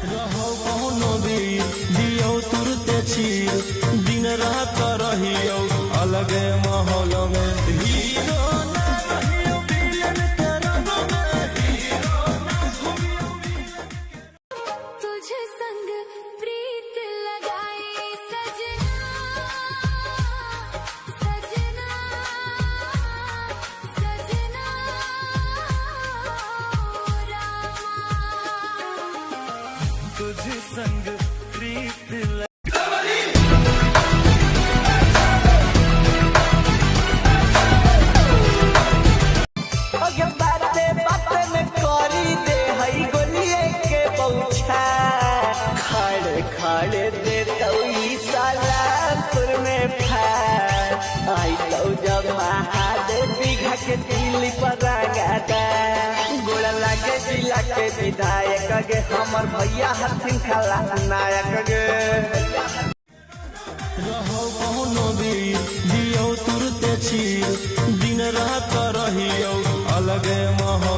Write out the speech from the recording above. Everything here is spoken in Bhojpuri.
रहो कौनो वीर दियो तुरते चीर दिन रात रहियो अलगे माहौल में हीरो ना रहियो विलन के रंग में हीरो ना घूमियो तुझे संग प्रीत लगाए सजना सजना सजना तुझे संग प्रीत बाते बाते में करी दे हई गोलिए के पहुंचा खड़े खड़े दे तो ई सलामपुर में फार आई तो जब महादेव बीघा के दिल पर रंगाता गोड़ा लागे जिला के विधायक गे हमर भैया हथिन खला नायक गे रहो कौनो वीर दियो तुरते चीर दिन रात रहियो अलगे माहौल